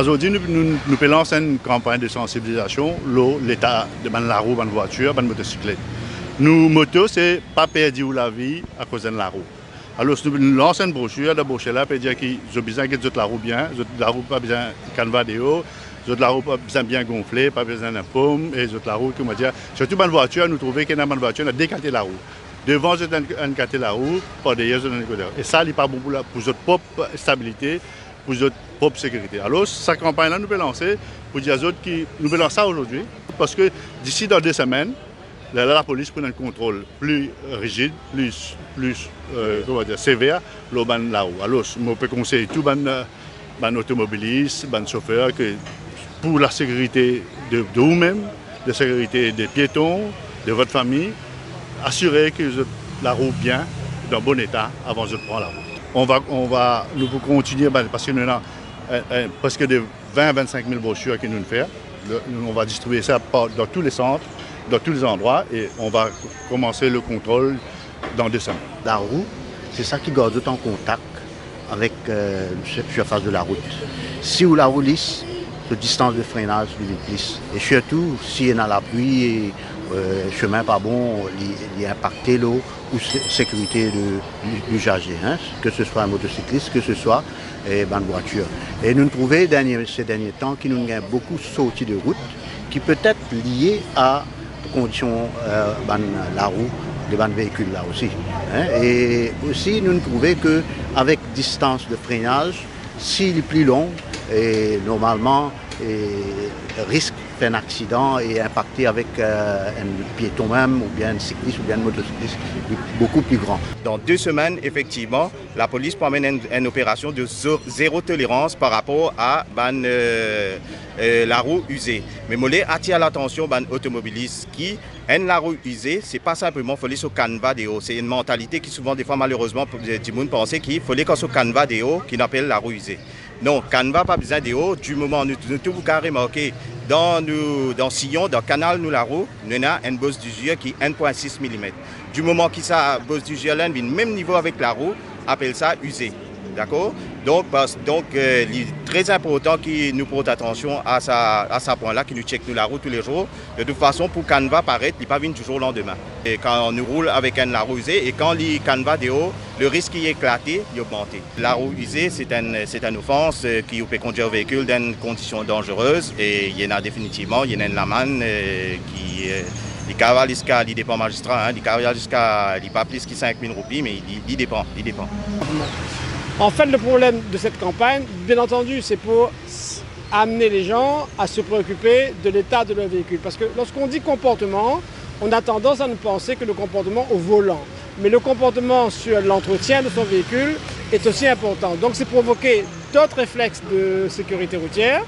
Aujourd'hui, nous lançons une campagne de sensibilisation, l'état de la roue, de la voiture, de la motocyclette. Nous, moto, c'est pas perdu la vie à cause de la roue. Alors, nous lançons une brochure, la brochure là, peut dire qu'ils ont besoin de la roue bien, la roue pas besoin de canevas de haut, la roue pas besoin bien gonflée, pas besoin d'un paume, et la roue, comment dire, surtout dans la voiture, nous trouvons qu'il y a une voiture, on a décanté la roue. Devant, on a décanté la roue, par derrière, on a décanté. Et ça, il n'est pas bon pour votre propre stabilité, pour votre propre sécurité. Alors, cette campagne-là, nous pouvons lancer pour dire aux autres que nous pouvons lancer ça aujourd'hui, parce que d'ici dans 2 semaines, la police prend un contrôle plus rigide, plus sévère, la roue. Alors, je peux conseiller tout les automobilistes, les chauffeurs, que pour la sécurité de vous-même, la sécurité des piétons, de votre famille, assurez que vous la roue bien, dans bon état, avant de prendre la route. Nous pouvons continuer, parce que nous avons presque de 20-25 000 brochures que nous faisons. On va distribuer ça dans tous les centres, dans tous les endroits, et on va commencer le contrôle dans 2 semaines. La roue, c'est ça qui garde en contact avec cette surface de la route. Si la roue lisse, la distance de freinage glisse. Et surtout, s'il y a la pluie et le chemin pas bon, il y a impacté l'eau ou sécurité du usager, hein, que ce soit un motocycliste, que ce soit une voiture. Et nous trouvons ces derniers temps qu'il nous y a beaucoup sorti de route qui peut être lié à conditions la roue des véhicules là aussi. Hein. Et aussi, nous trouvons qu'avec distance de freinage, s'il est plus long, et normalement, risque d'un accident et impacter avec un piéton même, ou bien un cycliste, ou bien un motocycliste beaucoup plus grand. Dans 2 semaines, effectivement, la police promène une opération de zéro tolérance par rapport à la roue usée. Mais je voulais attirer l'attention des automobilistes qui la roue usée, c'est pas simplement faut aller sur canevas de haut. C'est une mentalité qui souvent, des fois, malheureusement, du monde pense qu'il faut aller sur canevas de haut qui appelle la roue usée. Non, canevas pas besoin de haut. Du moment où nous tout vous remarqué dans sillon, dans canal, nous la roue, nous avons une bosse d'usure qui est 1,6 mm. Du moment que ça bosse d'usure là, même niveau avec la roue, appelle ça usé. D'accord? Donc, il est très important qu'il nous porte attention à ce point-là, qu'il nous check la roue tous les jours. De toute façon, pour canevas paraître, il ne pas venir toujours le lendemain. Et quand on roule avec la roue usée, et quand le canevas de haut, le risque est éclaté, il augmente. La roue usée, c'est une offense qui peut conduire un véhicule dans une condition dangereuse. Et il y en a définitivement, il y en a une lamane qui... Il cavale jusqu'à, il dépend magistrat, il cavale jusqu'à, il pas plus que 5 000 roupies, mais il dépend. En fait, le problème de cette campagne, bien entendu, c'est pour amener les gens à se préoccuper de l'état de leur véhicule. Parce que lorsqu'on dit comportement, on a tendance à ne penser que le comportement au volant. Mais le comportement sur l'entretien de son véhicule est aussi important. Donc c'est provoquer d'autres réflexes de sécurité routière